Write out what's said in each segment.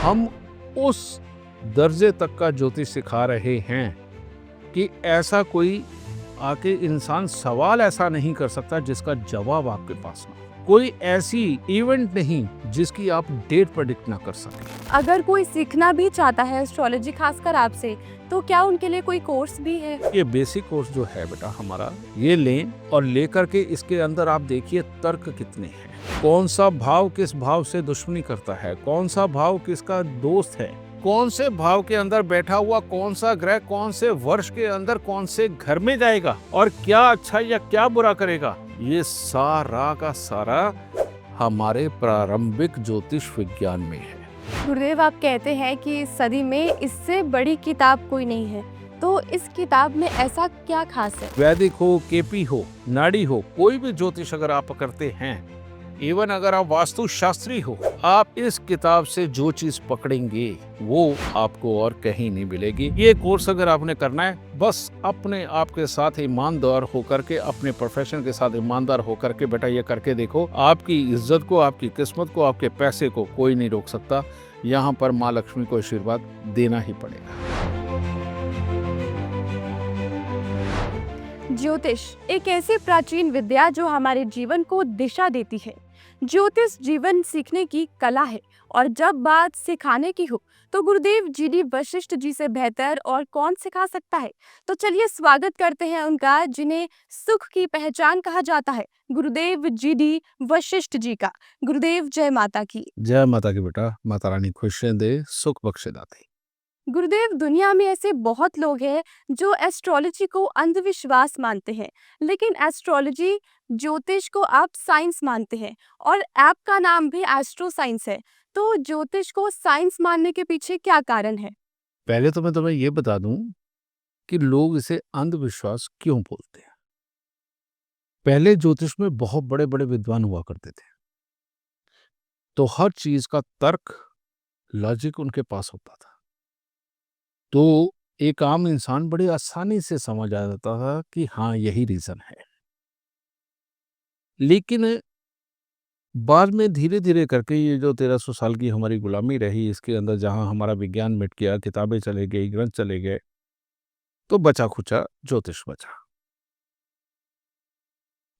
हम उस दर्जे तक का ज्योतिष सिखा रहे हैं कि ऐसा कोई आके इंसान सवाल ऐसा नहीं कर सकता जिसका जवाब आपके पास ना हो। कोई ऐसी इवेंट नहीं जिसकी आप डेट प्रेडिक्ट ना कर सके। अगर कोई सीखना भी चाहता है एस्ट्रोलॉजी खासकर आपसे, तो क्या उनके लिए कोई कोर्स भी है? ये बेसिक कोर्स जो है बेटा हमारा, ये लें और लेकर के इसके अंदर आप देखिए तर्क कितने हैं। कौन सा भाव किस भाव से दुश्मनी करता है, कौन सा भाव किसका दोस्त है, कौन से भाव के अंदर बैठा हुआ कौन सा ग्रह कौन से वर्ष के अंदर कौन से घर में जाएगा और क्या अच्छा या क्या बुरा करेगा, ये सारा का सारा हमारे प्रारंभिक ज्योतिष विज्ञान में है। गुरुदेव, आप कहते हैं कि इस सदी में इससे बड़ी किताब कोई नहीं है, तो इस किताब में ऐसा क्या खास है? वैदिक हो, केपी हो, नाड़ी हो, कोई भी ज्योतिष अगर आप करते हैं, इवन अगर आप वास्तु शास्त्री हो, आप इस किताब से जो चीज पकड़ेंगे वो आपको और कहीं नहीं मिलेगी। ये कोर्स अगर आपने करना है, बस अपने आप के साथ ईमानदार होकर के, अपने प्रोफेशन के साथ ईमानदार होकर के बेटा ये करके देखो। आपकी इज्जत को, आपकी किस्मत को, आपके पैसे को कोई नहीं रोक सकता। यहाँ पर माँ लक्ष्मी को आशीर्वाद देना ही पड़ेगा। ज्योतिष एक ऐसी प्राचीन विद्या जो हमारे जीवन को दिशा देती है। ज्योतिष जीवन सीखने की कला है, और जब बात सिखाने की हो तो गुरुदेव जीडी वशिष्ठ जी से बेहतर और कौन सिखा सकता है। तो चलिए स्वागत करते हैं उनका, जिन्हें सुख की पहचान कहा जाता है, गुरुदेव जीडी वशिष्ठ जी का। गुरुदेव जय माता की। जय माता की बेटा, माता रानी खुशियां दे, सुख बख्शे दाते। गुरुदेव, दुनिया में ऐसे बहुत लोग हैं जो एस्ट्रोलॉजी को अंधविश्वास मानते हैं, लेकिन एस्ट्रोलॉजी ज्योतिष को आप साइंस मानते हैं, और ऐप का नाम भी एस्ट्रो साइंस है। तो ज्योतिष को साइंस मानने के पीछे क्या कारण है? पहले तो मैं तुम्हें ये बता दूं कि लोग इसे अंधविश्वास क्यों बोलते हैं। पहले ज्योतिष में बहुत बड़े बड़े विद्वान हुआ करते थे, तो हर चीज का तर्क, लॉजिक उनके पास होता था, तो एक आम इंसान बड़ी आसानी से समझ आ जाता था कि हाँ यही रीजन है। लेकिन बाद में धीरे धीरे करके ये जो 1300 साल की हमारी गुलामी रही, इसके अंदर जहां हमारा विज्ञान मिट गया, किताबें चले गई, ग्रंथ चले गए, तो बचा खुचा ज्योतिष बचा।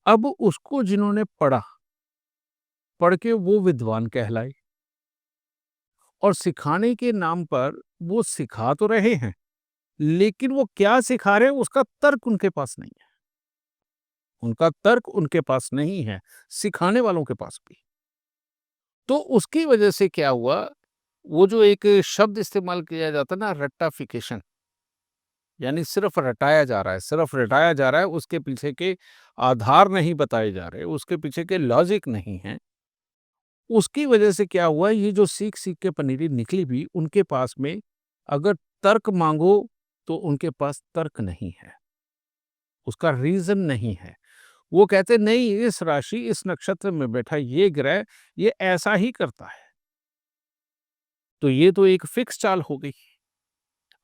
अब उसको जिन्होंने पढ़ा, पढ़ के वो विद्वान कहलाए, और सिखाने के नाम पर वो सिखा तो रहे हैं, लेकिन वो क्या सिखा रहे हैं उसका तर्क उनके पास नहीं है। उनका तर्क उनके पास नहीं है, सिखाने वालों के पास भी। तो उसकी वजह से क्या हुआ, वो जो एक शब्द इस्तेमाल किया जाता है ना, रट्टाफिकेशन, यानी सिर्फ रटाया जा रहा है, सिर्फ रटाया जा रहा है, उसके पीछे के आधार नहीं बताए जा रहे, उसके पीछे के लॉजिक नहीं है। उसकी वजह से क्या हुआ, ये जो सीख सीख के पनीरी निकली भी, उनके पास में अगर तर्क मांगो तो उनके पास तर्क नहीं है, उसका रीजन नहीं है। वो कहते नहीं, इस राशि इस नक्षत्र में बैठा ये ग्रह ये ऐसा ही करता है, तो ये तो एक फिक्स चाल हो गई।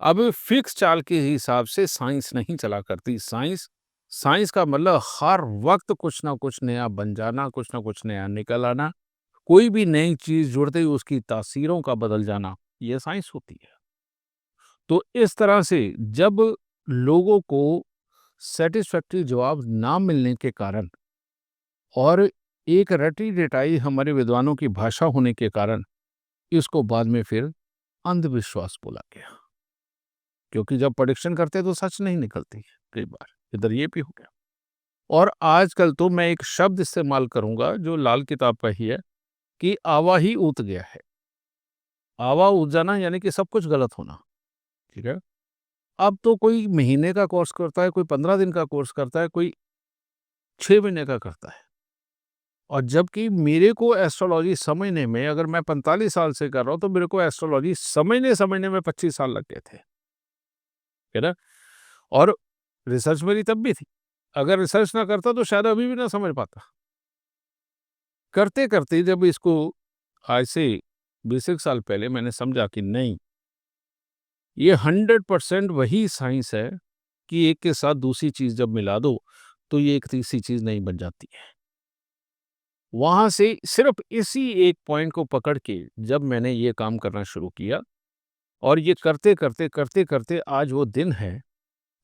अब फिक्स चाल के हिसाब से साइंस नहीं चला करती। साइंस साइंस का मतलब हर वक्त कुछ ना कुछ नया बन जाना, कुछ ना कुछ नया निकल आना, कोई भी नई चीज जुड़ते ही उसकी तासीरों का बदल जाना, ये साइंस होती है। तो इस तरह से जब लोगों को सेटिस्फैक्टरी जवाब ना मिलने के कारण, और एक रटी रटाई हमारे विद्वानों की भाषा होने के कारण, इसको बाद में फिर अंधविश्वास बोला गया, क्योंकि जब प्रेडिक्शन करते तो सच नहीं निकलती कई बार। इधर ये भी हो गया। और आजकल तो मैं एक शब्द इस्तेमाल करूंगा जो लाल किताब का ही है, कि आवा ही ऊत गया है। आवा ऊत जाना यानी कि सब कुछ गलत होना। ठीक है। अब तो कोई महीने का कोर्स करता है, कोई 15 दिन का कोर्स करता है, कोई 6 महीने का करता है। और जबकि मेरे को एस्ट्रोलॉजी समझने में, अगर मैं 45 साल से कर रहा हूं, तो मेरे को एस्ट्रोलॉजी समझने समझने में 25 साल लग गए थे, है ना। और रिसर्च मेरी तब भी थी, अगर रिसर्च ना करता तो शायद अभी भी ना समझ पाता। करते करते जब इसको आज से 20 साल पहले मैंने समझा कि नहीं, ये 100% वही साइंस है कि एक के साथ दूसरी चीज जब मिला दो तो ये एक तीसरी चीज नहीं बन जाती है। वहां से सिर्फ इसी एक पॉइंट को पकड़ के जब मैंने ये काम करना शुरू किया, और ये करते करते करते करते आज वो दिन है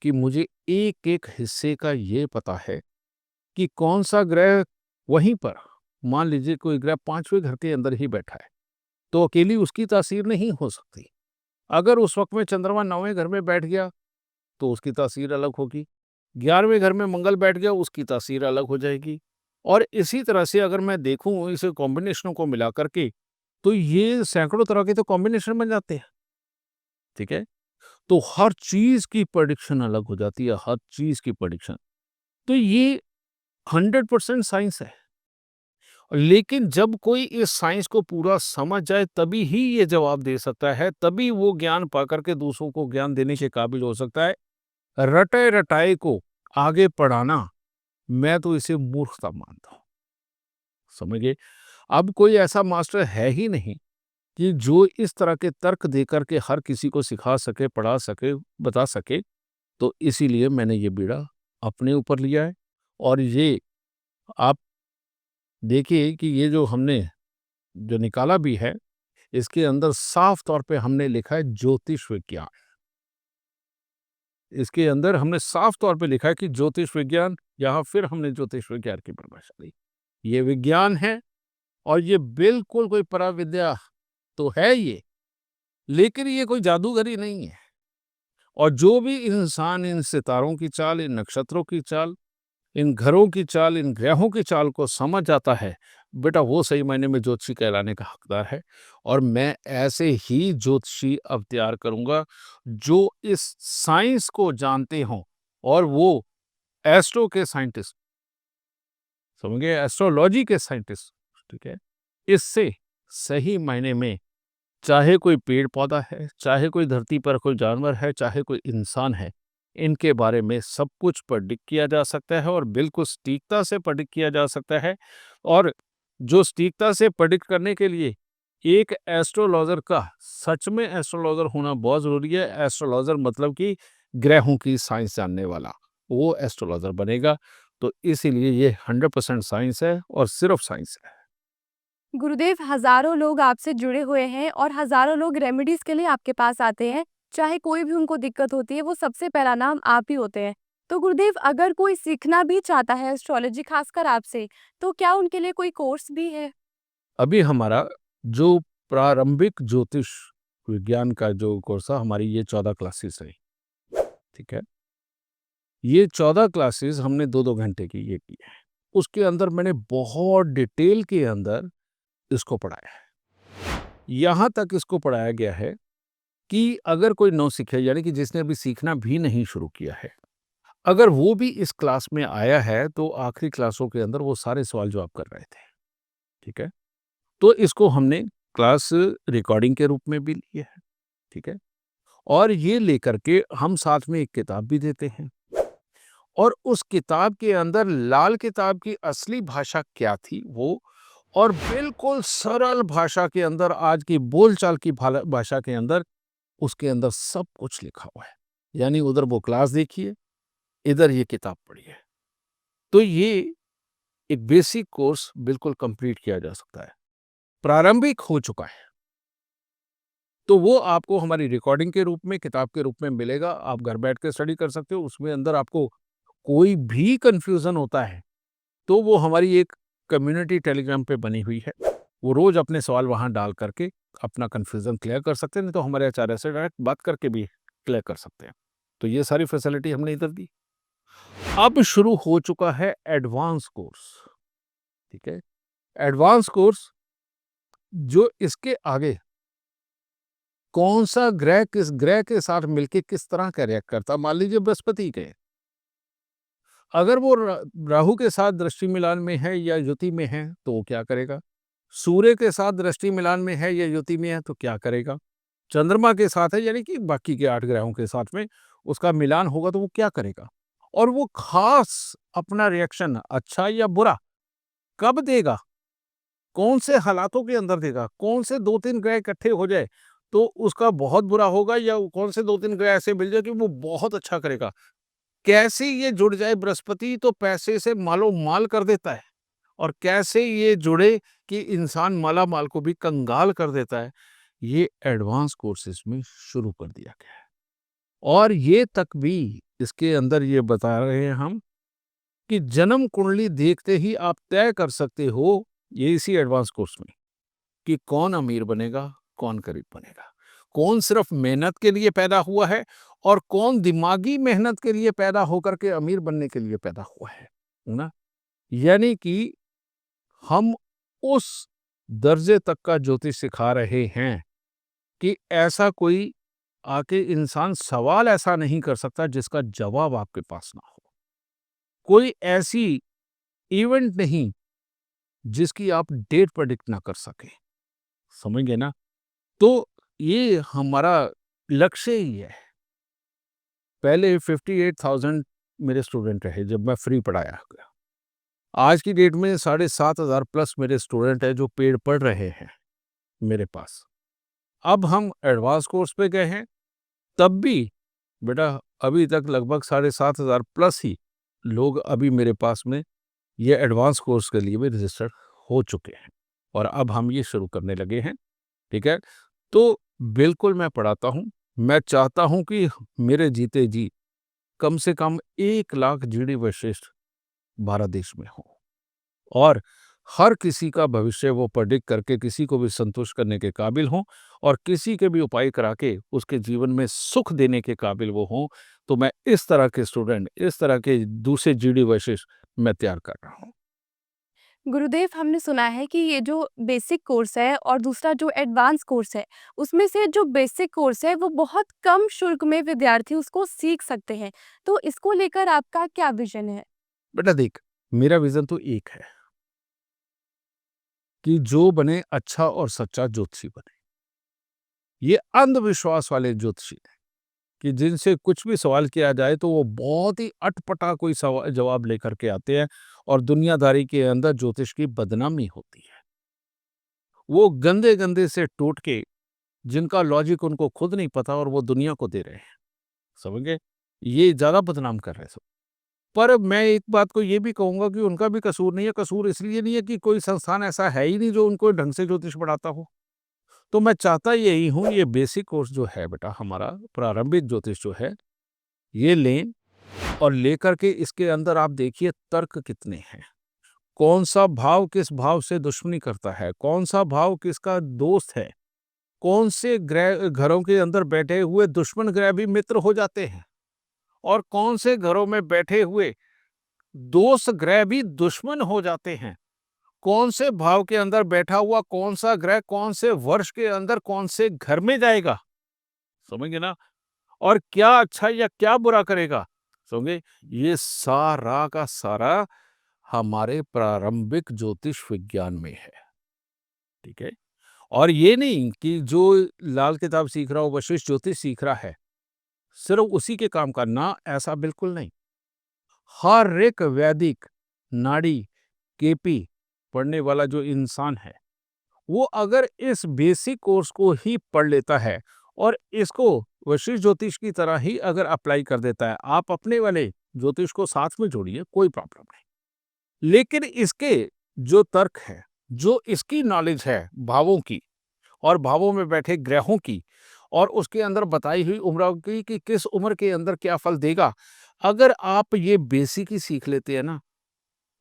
कि मुझे एक एक हिस्से का ये पता है कि कौन सा ग्रह वहीं पर, मान लीजिए कोई ग्रह पांचवें घर के अंदर ही बैठा है, तो अकेली उसकी तासीर नहीं हो सकती। अगर उस वक्त में चंद्रमा 9वें घर में बैठ गया तो उसकी तासीर अलग होगी, 11वें घर में मंगल बैठ गया उसकी तासीर अलग हो जाएगी। और इसी तरह से अगर मैं देखूं इस कॉम्बिनेशनों को मिला करके, तो ये सैकड़ों तरह के तो कॉम्बिनेशन बन जाते हैं। ठीक है, तो हर चीज की प्रेडिक्शन अलग हो जाती है, हर चीज की प्रेडिक्शन। तो ये 100% साइंस है। लेकिन जब कोई इस साइंस को पूरा समझ जाए तभी ही ये जवाब दे सकता है, तभी वो ज्ञान पाकर के दूसरों को ज्ञान देने के काबिल हो सकता है। रटे रटाए को आगे पढ़ाना, मैं तो इसे मूर्खता मानता हूँ। समझिए, अब कोई ऐसा मास्टर है ही नहीं कि जो इस तरह के तर्क देकर के हर किसी को सिखा सके, पढ़ा सके, बता सके। तो इसीलिए मैंने ये बीड़ा अपने ऊपर लिया है। और ये आप देखिए कि ये जो हमने जो निकाला भी है, इसके अंदर साफ तौर पे हमने लिखा है ज्योतिष विज्ञान। इसके अंदर हमने साफ तौर पे लिखा है कि ज्योतिष विज्ञान, यहाँ फिर हमने ज्योतिष विज्ञान की परिभाषा दी। ये विज्ञान है और ये बिल्कुल कोई पराविद्या तो है ये, लेकिन ये कोई जादूगरी नहीं है। और जो भी इंसान इन सितारों की चाल, इन नक्षत्रों की चाल, इन घरों की चाल, इन ग्रहों की चाल को समझ जाता है, बेटा वो सही मायने में ज्योतिषी कहलाने का हकदार है। और मैं ऐसे ही ज्योतिषी अब तैयार करूंगा जो इस साइंस को जानते हों, और वो एस्ट्रो के साइंटिस्ट, समझ गए, एस्ट्रोलॉजी के साइंटिस्ट। ठीक है, इससे सही मायने में चाहे कोई पेड़ पौधा है, चाहे कोई धरती पर कोई जानवर है, चाहे कोई इंसान है, इनके बारे में सब कुछ प्रेडिक्ट किया जा सकता है और बिल्कुल सटीकता से प्रेडिक्ट किया जा सकता है। और जो सटीकता से प्रेडिक्ट करने के लिए एक एस्ट्रोलॉजर का सच में एस्ट्रोलॉजर होना बहुत जरूरी है। एस्ट्रोलॉजर मतलब कि ग्रहों की साइंस जानने वाला, वो एस्ट्रोलॉजर बनेगा। तो इसीलिए ये 100% साइंस है और सिर्फ साइंस है। गुरुदेव, हजारों लोग आपसे जुड़े हुए हैं और हजारों लोग रेमेडीज के लिए आपके पास आते हैं। चाहे कोई भी उनको दिक्कत होती है, वो सबसे पहला नाम आप ही होते हैं। तो गुरुदेव, अगर कोई सीखना भी चाहता है एस्ट्रोलॉजी खासकर आपसे, तो क्या उनके लिए कोई कोर्स भी है? अभी हमारा जो प्रारंभिक ज्योतिष विज्ञान का जो कोर्स है, हमारी ये 14 क्लासेस है। ठीक है, ये 14 क्लासेस हमने 2-2 घंटे की ये की है। उसके अंदर मैंने बहुत डिटेल के अंदर इसको पढ़ाया है। यहाँ तक इसको पढ़ाया गया है कि अगर कोई नौसिखिया, यानी कि जिसने अभी सीखना भी नहीं शुरू किया है, अगर वो भी इस क्लास में आया है, तो आखिरी क्लासों के अंदर वो सारे सवाल जवाब कर रहे थे। ठीक है, तो इसको हमने क्लास रिकॉर्डिंग के रूप में भी लिया है। ठीक है, और ये लेकर के हम साथ में एक किताब भी देते हैं। और उस किताब के अंदर लाल किताब की असली भाषा क्या थी वो, और बिल्कुल सरल भाषा के अंदर, आज की बोलचाल की भाषा के अंदर, उसके अंदर सब कुछ लिखा हुआ है। यानी उधर वो क्लास देखिए, इधर ये किताब पढ़िए। तो ये एक बेसिक कोर्स बिल्कुल कंप्लीट किया जा सकता है। प्रारंभिक हो चुका है, तो वो आपको हमारी रिकॉर्डिंग के रूप में, किताब के रूप में मिलेगा। आप घर बैठ के स्टडी कर सकते हो। उसमें अंदर आपको कोई भी कंफ्यूजन होता है, तो वो हमारी एक कम्युनिटी टेलीग्राम पे बनी हुई है। वो रोज अपने सवाल वहां डाल करके अपना कंफ्यूजन क्लियर कर सकते हैं, नहीं तो हमारे आचार्य से डायरेक्ट बात करके भी क्लियर कर सकते हैं। तो ये सारी फैसिलिटी हमने इधर दी। अब शुरू हो चुका है एडवांस कोर्स। ठीक है, एडवांस कोर्स जो इसके आगे कौन सा ग्रह किस ग्रह के साथ मिलके किस तरह का रिएक्ट करता। मान लीजिए बृहस्पति के, अगर वो राहु के साथ दृष्टि मिलान में है या युति में है तो वो क्या करेगा। सूर्य के साथ दृष्टि मिलान में है या युति में है तो क्या करेगा। चंद्रमा के साथ है, यानी कि बाकी के 8 ग्रहों के साथ में उसका मिलान होगा तो वो क्या करेगा। और वो खास अपना रिएक्शन अच्छा या बुरा कब देगा, कौन से हालातों के अंदर देगा, कौन से 2-3 ग्रह इकट्ठे हो जाए तो उसका बहुत बुरा होगा, या कौन से 2-3 ग्रह ऐसे मिल जाए कि वो बहुत अच्छा करेगा। कैसे ये जुड़ जाए बृहस्पति तो पैसे से मालो माल कर देता है, और कैसे ये जुड़े कि इंसान मालामाल को भी कंगाल कर देता है, ये एडवांस कोर्सेज में शुरू कर दिया गया है। और ये तक भी इसके अंदर ये बता रहे हैं हम कि जन्म कुंडली देखते ही आप तय कर सकते हो, ये इसी एडवांस कोर्स में, कि कौन अमीर बनेगा, कौन गरीब बनेगा। कौन सिर्फ मेहनत के लिए पैदा हुआ है और कौन दिमागी मेहनत के लिए पैदा होकर के अमीर बनने के लिए पैदा हुआ है ना? यानी कि हम उस दर्जे तक का ज्योतिष सिखा रहे हैं कि ऐसा कोई आके इंसान सवाल ऐसा नहीं कर सकता जिसका जवाब आपके पास ना हो। कोई ऐसी इवेंट नहीं जिसकी आप डेट प्रेडिक्ट ना कर सकें। समझ गए ना? तो ये हमारा लक्ष्य ही है। पहले 58,000 मेरे स्टूडेंट रहे जब मैं फ्री पढ़ाया गया। आज की डेट में 7,500 प्लस मेरे स्टूडेंट हैं जो पेड पढ़ रहे हैं मेरे पास। अब हम एडवांस कोर्स पे गए हैं, तब भी बेटा अभी तक लगभग 7,500 प्लस ही लोग अभी मेरे पास में ये एडवांस कोर्स के लिए भी रजिस्टर्ड हो चुके हैं और अब हम ये शुरू करने लगे हैं। ठीक है? तो बिल्कुल मैं पढ़ाता हूँ। मैं चाहता हूँ कि मेरे जीते जी कम से कम 1 लाख जीडी वशिष्ठ भारत देश में हो और हर किसी का भविष्य वो प्रेडिक्ट करके किसी को भी संतुष्ट करने के काबिल हों और किसी के भी उपाय करा के उसके जीवन में सुख देने के काबिल वो हों। तो मैं इस तरह के स्टूडेंट, इस तरह के दूसरे जीडी वशिष्ठ मैं तैयार कर रहा हूँ। गुरुदेव, हमने सुना है कि ये जो बेसिक कोर्स है और दूसरा जो एडवांस कोर्स है, उसमें से जो बेसिक कोर्स है वो बहुत कम शुल्क में विद्यार्थी उसको सीख सकते हैं। तो इसको लेकर आपका क्या विजन है? बेटा देख, मेरा विजन तो एक है कि जो बने अच्छा और सच्चा ज्योतिषी बने। ये अंधविश्वास वाले ज्योतिषी हैं कि जिनसे कुछ भी सवाल किया जाए तो वो बहुत ही अटपटा कोई जवाब लेकर के आते हैं और दुनियादारी के अंदर ज्योतिष की बदनामी होती है। वो गंदे-गंदे से टोटके जिनका लॉजिक उनको खुद नहीं पता और वो दुनिया को दे रहे हैं। समझ गए? ये ज़्यादा बदनाम कर रहे हैं सब। पर मैं एक बात को ये भी कहूँगा कि उनका भी कसूर नहीं है। कसूर इसलिए नहीं है कि कोई संस्थान ऐसा है ही नहीं जो उनको ढंग से ज्योतिष पढ़ाता हो। तो मैं चाहता यही हूँ, ये बेसिक कोर्स जो है बेटा हमारा प्रारंभिक ज्योतिष जो है, ये लें और लेकर के इसके अंदर आप देखिए तर्क कितने हैं। कौन-सा भाव किस भाव से दुश्मनी करता है, कौन-सा भाव किसका दोस्त है, कौन से ग्रह घरों के अंदर बैठे हुए दुश्मन ग्रह भी मित्र हो जाते हैं और कौन से घरों में बैठे हुए दोस्त ग्रह भी दुश्मन हो जाते हैं। कौन से भाव के अंदर बैठा हुआ कौन सा ग्रह कौन से वर्ष के अंदर कौन से घर में जाएगा, समझ गए ना? और क्या अच्छा या क्या बुरा करेगा, समझे? ये सारा का सारा हमारे प्रारंभिक ज्योतिष विज्ञान में है। ठीक है? और ये नहीं कि जो लाल किताब सीख रहा हो, वशिष्ठ ज्योतिष सीख रहा है, सिर्फ उसी के काम का, ना ऐसा बिल्कुल नहीं। हर एक वैदिक नाड़ी केपी पढ़ने वाला जो इंसान है, वो अगर इस बेसिक कोर्स को ही पढ़ लेता है और इसको वशिष्ठ ज्योतिष की तरह ही अगर अप्लाई कर देता है, आप अपने वाले ज्योतिष को साथ में जोड़िए, कोई प्रॉब्लम नहीं। लेकिन इसके जो तर्क है, जो इसकी नॉलेज है भावों की और भावों में बैठे ग्रहों की और उसके अंदर बताई हुई उम्रों की कि किस उम्र के अंदर क्या फल देगा, अगर आप ये बेसिक ही सीख लेते हैं ना,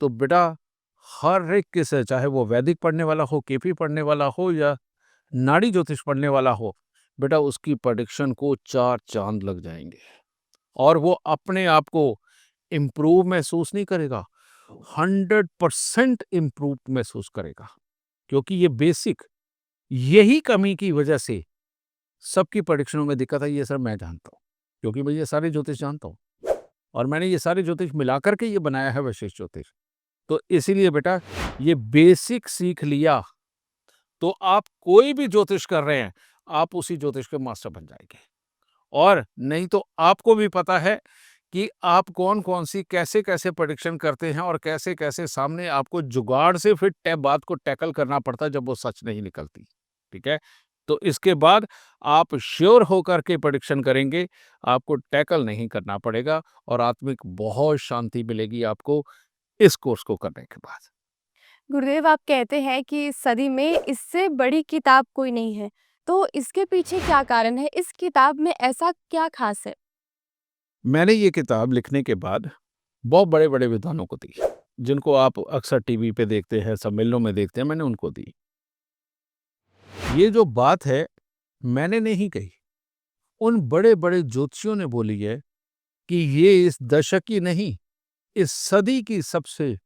तो बेटा हर एक के से चाहे वो वैदिक पढ़ने वाला हो, केपी पढ़ने वाला हो या नाड़ी ज्योतिष पढ़ने वाला हो, बेटा उसकी प्रेडिक्शन को 4 चाँद लग जाएँगे और वो अपने आप को इम्प्रूव महसूस नहीं करेगा, 100% इम्प्रूव महसूस करेगा। क्योंकि ये बेसिक यही कमी की वजह से सबकी प्रेडिक्शनों में दिक्कत आई है सर, मैं जानता हूँ। क्योंकि मैं ये सारे ज्योतिष जानता हूँ और मैंने ये सारे ज्योतिष मिला कर के ये बनाया है वशिष्ठ ज्योतिष। तो इसीलिए बेटा ये बेसिक सीख लिया तो आप कोई भी ज्योतिष कर रहे हैं, आप उसी ज्योतिष के मास्टर बन जाएंगे। और नहीं तो आपको भी पता है कि आप कौन-कौन सी कैसे-कैसे प्रेडिक्शन करते हैं और कैसे-कैसे सामने आपको जुगाड़ से फिर बात को टैकल करना पड़ता है जब वो सच नहीं निकलती। ठीक है? तो इसके बाद आप श्योर होकर के प्रेडिक्शन करेंगे, आपको टैकल नहीं करना पड़ेगा और आत्मिक बहुत शांति मिलेगी आपको इस कोर्स को करने के बाद। गुरुदेव, आप कहते हैं कि इस सदी में इससे बड़ी किताब कोई नहीं है। तो इसके पीछे क्या कारण है? इस किताब में ऐसा क्या खास है? मैंने ये किताब लिखने के बाद बहुत बड़े-बड़े विद्वानों को दी, जिनको आप अक्सर टीवी पे देखते हैं, सम्मेलनों में देखते हैं, मैंने उनको दी। ये जो बात है, मैंने नहीं कही, उन बड़े-बड़े ज्योतिषियों ने बोली है कि ये इस दशक की नहीं, इस सदी की सबसे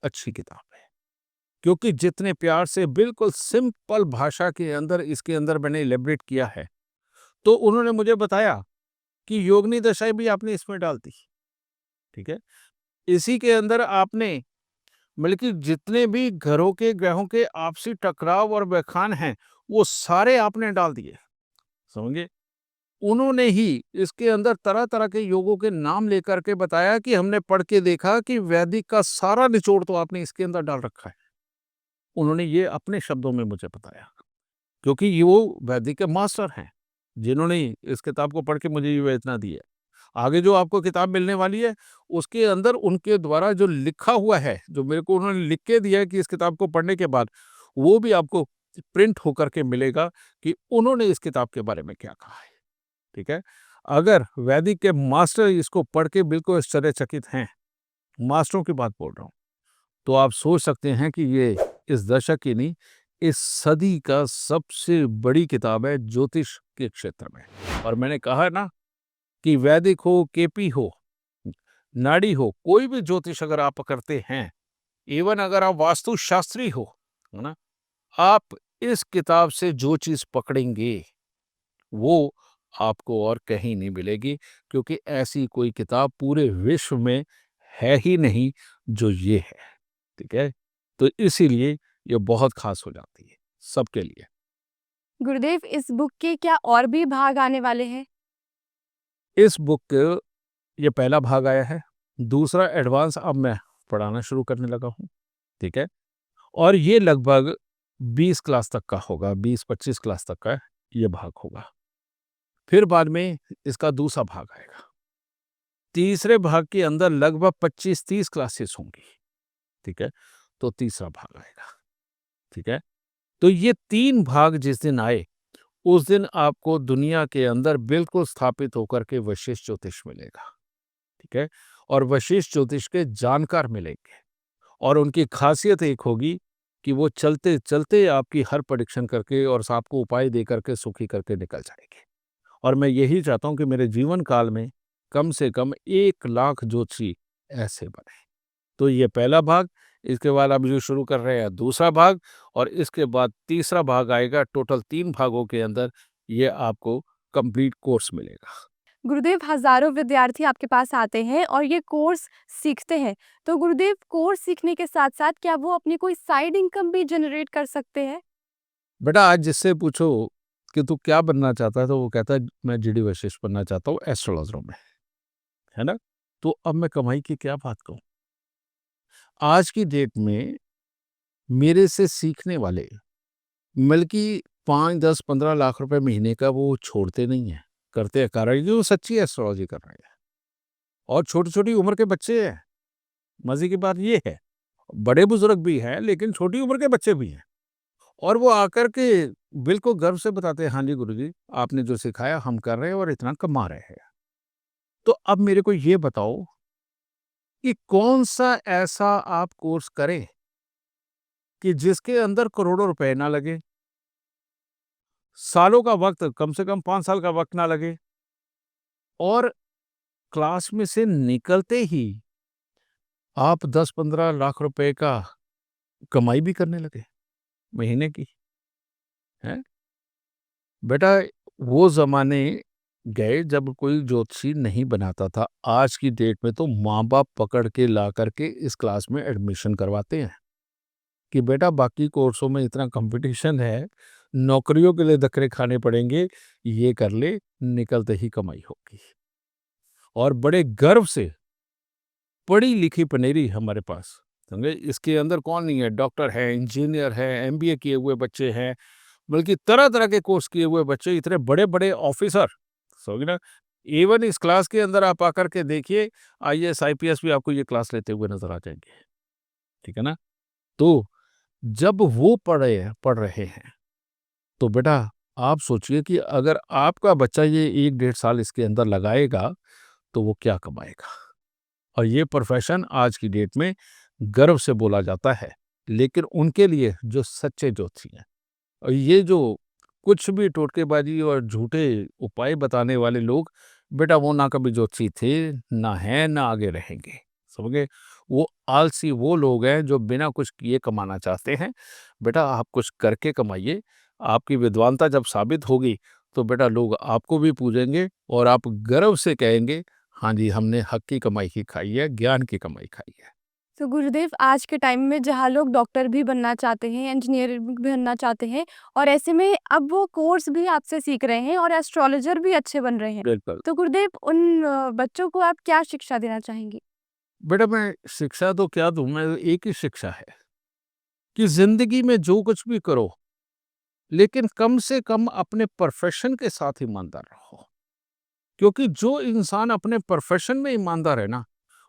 अच्छी किताब है। क्योंकि जितने प्यार से बिल्कुल सिंपल भाषा के अंदर इसके अंदर मैंने इलैबोरेट किया है, तो उन्होंने मुझे बताया कि योगिनी दशाएँ भी आपने इसमें डाल दी, ठीक है? इसी के अंदर आपने बल्कि जितने भी घरों के ग्रहों के आपसी टकराव और व्याख्यान हैं, वो सारे आपने डाल दिए, समझे? उन्होंने ही इसके अंदर तरह-तरह के योगों के नाम लेकर के बताया कि हमने पढ़ के देखा कि वैदिक का सारा निचोड़ तो आपने इसके अंदर डाल रखा है। उन्होंने ये अपने शब्दों में मुझे बताया, क्योंकि ये वो वैदिक के मास्टर हैं, जिन्होंने इस किताब को पढ़ के मुझे ये वेदना दी है। आगे जो आपको किताब मिलने वाली है, उसके अंदर उनके द्वारा जो लिखा हुआ है, जो मेरे को उन्होंने लिख के दिया है कि इस किताब को पढ़ने के बाद, वो भी आपको प्रिंट होकर के मिलेगा कि उन्होंने इस किताब के बारे में क्या कहा है, ठीक है? अगर वैदिक के मास्टर इसको पढ़ के बिल्कुल आश्चर्यचकित हैं, मास्टरों की बात बोल रहा हूँ, तो आप सोच सकते हैं कि ये इस दशक की नहीं, इस सदी का सबसे बड़ी किताब है ज्योतिष के क्षेत्र में। और मैंने कहा ना कि वैदिक हो, केपी हो, नाड़ी हो, कोई भी ज्योतिष अगर आप करते हैं, इवन अगर आप वास्तुशास्त्री हो, है ना? आप इस किताब से जो चीज़ पकड़ेंगे, वो आपको और कहीं नहीं मिलेगी, क्योंकि ऐसी कोई किताब पूरे विश्व में है ही नहीं जो ये है, ठीक है? तो इसीलिए ये बहुत खास हो जाती है, सबके लिए। गुरुदेव, इस बुक के क्या और भी भाग आने वाले हैं? इस बुक ये पहला भाग आया है, दूसरा एडवांस अब मैं पढ़ाना शुरू करने लगा हूँ, ठीक है? और ये लगभग 20 क्लास तक का होगा, 20-25 क्लास तक का ये भाग होगा। फिर बाद में इसका दूसरा भाग आएगा। तीसरे भाग के अंदर लगभग 25-30 क्लासेस होंगी, ठीक है? तो तीसरा भाग आएगा, ठीक है? तो ये 3 भाग जिस दिन आए, उस दिन आपको दुनिया के अंदर बिल्कुल स्थापित होकर के वशिष्ठ ज्योतिष मिलेगा, ठीक है? और वशिष्ठ ज्योतिष के जानकार मिलेंगे और उनकी खासियत एक होगी कि वो चलते-चलते आपकी हर प्रेडिक्शन करके और आपको उपाय दे करके सुखी करके निकल जाएँगे। और मैं यही चाहता हूँ कि मेरे जीवन काल में कम से कम 1 लाख ज्योतिषी ऐसे बने। तो ये पहला भाग, इसके बाद अब जो शुरू कर रहे हैं दूसरा भाग और इसके बाद तीसरा भाग आएगा। टोटल 3 भागों के अंदर ये आपको कंप्लीट कोर्स मिलेगा। गुरुदेव, हजारों विद्यार्थी आपके पास आते हैं और ये कोर्स सीखते हैं। तो गुरुदेव, कोर्स सीखने के साथ-साथ क्या वो अपनी कोई साइड इनकम भी जनरेट कर सकते हैं? बेटा आज जिससे पूछो कि तू क्या बनना चाहता है, तो वो कहता है मैं जीडी वशिष्ठ बनना चाहता हूँ एस्ट्रोलॉज़रों में, है ना? तो अब मैं कमाई की क्या बात कहूँ? आज की डेट में मेरे से सीखने वाले बल्कि 5, 10, 15 लाख रुपए महीने का वो छोड़ते नहीं हैं। करते हैं कारण ये वो सच्ची एस्ट्रोलॉजी कर रहे हैं और छोटी-छोटी उम्र के बच्चे हैं। मज़े की बात ये है, बड़े-बुज़ुर्ग भी हैं लेकिन छोटी उम्र के बच्चे भी हैं और वो आकर के बिल्कुल गर्व से बताते हैं, "हाँ जी गुरुजी, आपने जो सिखाया हम कर रहे हैं और इतना कमा रहे हैं।" तो अब मेरे को ये बताओ कि कौन-सा ऐसा आप कोर्स करें कि जिसके अंदर करोड़ों रुपए ना लगें, सालों का वक़्त कम से कम 5 साल का वक़्त ना लगे और क्लास में से निकलते ही आप 10-15 लाख रुपए का कमाई भी करने लगे महीने की, हैं? बेटा वो ज़माने गए जब कोई ज्योतिषी नहीं बनाता था। आज की डेट में तो माँ-बाप पकड़ के ला कर के इस क्लास में एडमिशन करवाते हैं कि बेटा बाकी कोर्सों में इतना कॉम्पिटिशन है, नौकरियों के लिए धक्के खाने पड़ेंगे, ये कर ले, निकलते ही कमाई होगी। और बड़े गर्व से पढ़ी-लिखी पनेरी हमारे पास, समझे? इसके अंदर कौन नहीं है, डॉक्टर है, इंजीनियर है, एमबीए किए हुए बच्चे हैं, बल्कि तरह-तरह के कोर्स किए हुए बच्चे, इतने बड़े-बड़े ऑफिसर, समझे ना? इवन इस क्लास के अंदर आप आकर के देखिए, आईएएस, आईपीएस भी आपको ये क्लास लेते हुए नज़र आ जाएँगे, ठीक है ना? तो जब वो पढ़ रहे हैं, तो बेटा आप सोचिए कि अगर आपका बच्चा ये 1 डेढ़ साल इसके अंदर लगाएगा, तो वो क्या कमाएगा? और ये प्रोफ़ेशन आज की डेट में गर्व से बोला जाता है, लेकिन उनके लिए जो सच्चे ज्योतिषी हैं और ये जो कुछ भी टोटकेबाजी और झूठे उपाय बताने वाले लोग, बेटा वो ना कभी ज्योतिषी थे, ना हैं, ना आगे रहेंगे। समझ गए? वो आलसी वो लोग हैं जो बिना कुछ किए कमाना चाहते हैं। बेटा आप कुछ करके कमाइए, आपकी विद्वानता जब साबित होगी, तो बेटा लोग आपको भी पूजेंगे और आप गर्व से कहेंगे, हाँ जी, हमने हक की कमाई ही खाई है, ज्ञान की कमाई खाई है। तो गुरुदेव आज के टाइम में जहाँ लोग डॉक्टर भी बनना चाहते हैं, इंजीनियर भी बनना चाहते हैं और ऐसे में अब वो कोर्स भी आपसे सीख रहे हैं और एस्ट्रोलॉजर भी अच्छे बन रहे हैं। बिल्कुल। तो गुरुदेव उन बच्चों को आप क्या शिक्षा देना चाहेंगे? बेटा मैं शिक्षा तो क्या दूँ, मैं एक ही शिक्षा है कि ज़िंदगी में जो कुछ भी करो, लेकिन कम से कम अपने प्रोफ़ेशन के साथ ईमानदार रहो। क्योंकि जो इंसान अपने प्रोफ़ेशन में ईमानदार है ना,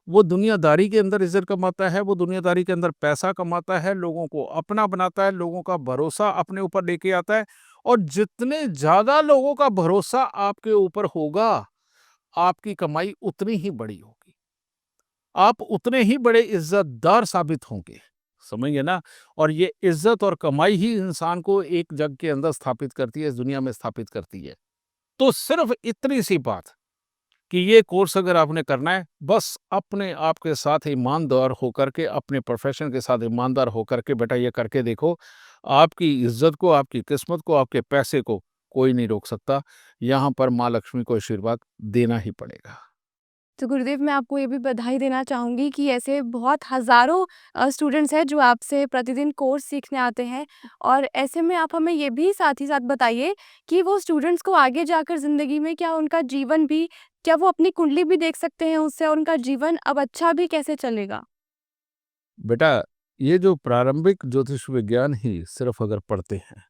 वो दुनियादारी के अंदर इज़्ज़त कमाता है, वो दुनियादारी के अंदर पैसा कमाता है, लोगों को अपना बनाता है, लोगों का भरोसा अपने ऊपर लेके आता है और जितने ज़्यादा लोगों का भरोसा आपके ऊपर होगा, आपकी कमाई उतनी ही बड़ी होगी। आप उतने ही बड़े इज़्ज़तदार साबित होंगे, समझ गए ना? और ये इज़्ज़त और कमाई ही इंसान को एक जग के अंदर स्थापित करती है, इस दुनिया में स्थापित करती है। तो सिर्फ़ इतनी सी बात कि ये कोर्स अगर आपने करना है, बस अपने आप के साथ ईमानदार होकर के, अपने प्रोफ़ेशन के साथ ईमानदार होकर के बेटा ये करके देखो, आपकी इज़्ज़त को, आपकी किस्मत को, आपके पैसे को कोई नहीं रोक सकता। यहाँ पर माँ लक्ष्मी को आशीर्वाद देना ही पड़ेगा। तो गुरुदेव मैं आपको ये भी बधाई देना चाहूँगी कि ऐसे बहुत हज़ारों स्टूडेंट्स हैं जो आपसे प्रतिदिन कोर्स सीखने आते हैं और ऐसे में आप हमें ये भी साथ ही साथ बताइए कि वो स्टूडेंट्स को आगे जाकर ज़िंदगी में क्या उनका जीवन भी क्या वो अपनी कुंडली भी देख सकते हैं उससे और उनका जीवन अब अच्छा भी कैसे चलेगा? बेटा, ये जो प्रारंभिक ज्योतिष विज्ञान ही सिर्फ़ अगर पढ़ते हैं,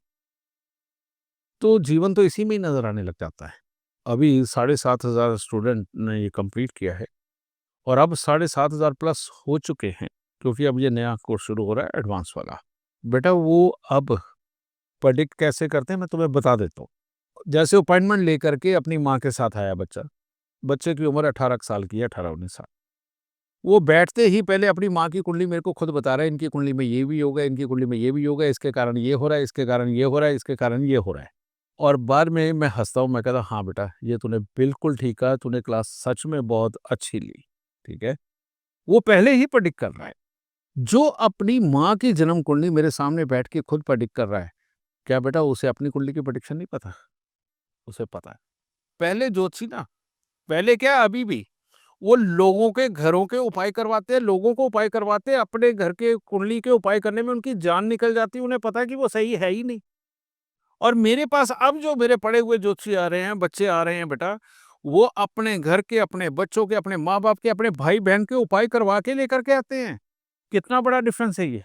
तो जीवन तो इसी में ही नज़र आने लग जाता है। अभी 7,500 स्टूडेंट ने ये कंप्लीट किया है और अब 7,500 प्लस हो चुके हैं, क्योंकि अब ये नया कोर्स शुरू हो रहा है एडवांस वाला। बेटा वो अब प्रेडिक्ट कैसे करते हैं मैं तुम्हें बता देता हूँ। जैसे अपॉइंटमेंट लेकर के अपनी माँ के साथ आया बच्चा, बच्चे की उम्र 18 साल की है, 18-19 साल। वो बैठते ही पहले अपनी माँ की कुंडली मेरे को खुद बता रहा है, इनकी कुंडली में ये भी होगा, इनकी कुंडली में ये भी होगा, इसके कारण ये हो रहा है, इसके कारण ये हो रहा है, इसके कारण ये हो रहा है। और बाद में मैं हँसता हूँ, मैं कहता हूँ, "हाँ बेटा, ये तूने बिल्कुल ठीक कहा, तूने क्लास सच में बहुत अच्छी ली।" ठीक है? वो पहले ही प्रेडिक्ट कर रहा है। जो अपनी माँ की जन्म कुंडली मेरे सामने बैठ के खुद प्रेडिक्ट कर रहा है, क्या बेटा उसे अपनी कुंडली की प्रेडिक्शन नहीं पता? उसे पता है। पहले ज्योतिषी ना, पहले क्या अभी भी, वो लोगों के घरों के उपाय करवाते हैं, लोगों को उपाय करवाते हैं, अपने घर के कुंडली के उपाय करने में उनकी जान निकल जाती है, उन्हें पता है कि वो सही है ही नहीं। और मेरे पास अब जो मेरे पढ़े हुए ज्योतिषी आ रहे हैं, बच्चे आ रहे हैं बेटा, वो अपने घर के, अपने बच्चों के, अपने माँ-बाप के, अपने भाई-बहन के उपाय करवा के लेकर के आते हैं। कितना बड़ा डिफरेंस है ये,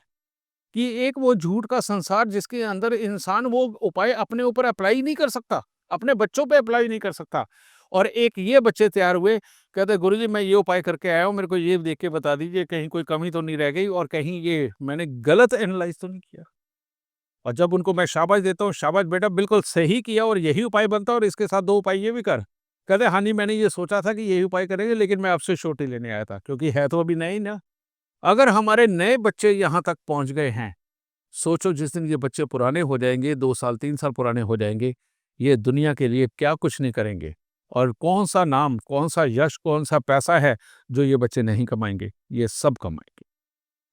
कि एक वो झूठ का संसार जिसके अंदर इंसान वो उपाय अपने ऊपर अप्लाई नहीं कर सकता, अपने बच्चों पे अप्लाई नहीं कर सकता। और एक ये बच्चे तैयार हुए, कहते गुरुजी मैं ये उपाय करके आया हूँ, मेरे को ये देख के बता दीजिए कहीं कोई कमी तो नहीं रह गई और कहीं ये मैंने गलत एनालाइज़ तो नहीं किया। और जब उनको मैं शाबाश देता हूँ, शाबाश बेटा बिल्कुल सही किया और यही उपाय बनता है और इसके साथ 2 उपाय ये भी कर। कहते हाँ जी, मैंने ये सोचा था कि यही उपाय करेंगे लेकिन मैं आपसे श्योरिटी लेने आया था, क्योंकि है तो अभी नए ही ना। अगर हमारे नए बच्चे यहाँ तक पहुँच गए हैं, सोचो जिस दिन ये बच्चे पुराने हो जाएँगे, 2 साल 3 साल पुराने हो जाएँगे, ये दुनिया के लिए क्या कुछ नहीं करेंगे। और कौन-सा नाम, कौन-सा यश, कौन-सा पैसा है जो ये बच्चे नहीं कमाएँगे, ये सब कमाएँगे।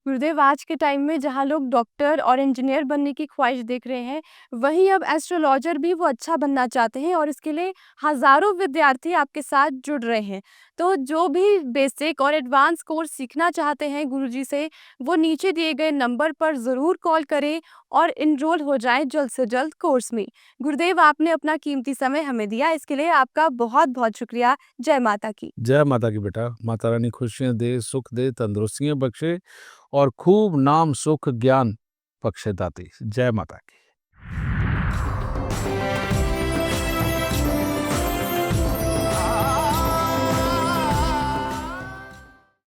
गुरुदेव आज के टाइम में जहाँ लोग डॉक्टर और इंजीनियर बनने की ख्वाहिश देख रहे हैं, वहीं अब एस्ट्रोलॉजर भी वो अच्छा बनना चाहते हैं और इसके लिए हज़ारों विद्यार्थी आपके साथ जुड़ रहे हैं। तो जो भी बेसिक और एडवांस कोर्स सीखना चाहते हैं गुरुजी से, वो नीचे दिए गए नंबर पर ज़रूर कॉल करें और एनरोल हो जाएँ जल्द से जल्द कोर्स में। गुरुदेव आपने अपना कीमती समय हमें दिया, इसके लिए आपका बहुत-बहुत शुक्रिया। जय माता की। जय माता की बेटा, माता रानी खुशियाँ दे, सुख दे, तंदुरुस्तियाँ बख्शे और खूब नाम, सुख, ज्ञान बख्शे दाती। जय माता की।